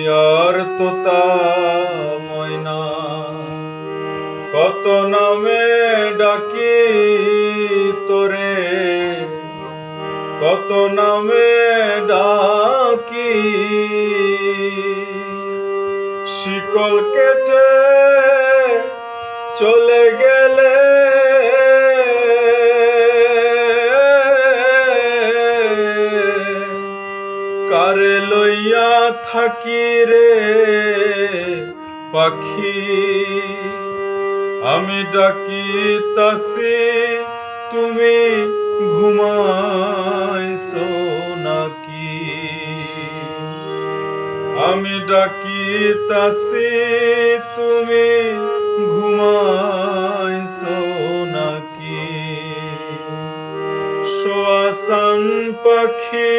আর তোতা ময়না কত নামে ডাকি তোরে, কত নামে ডাকি। শিকল কেটে চলে গেলে কারে লইয়া থাকি রে পাখি। আমি ডাকিতাছি তুমি ঘুমাইছো নাকি, আমি ডাকিতাছি তুমি ঘুমাইছো নাকি। শোয়াসান পাখি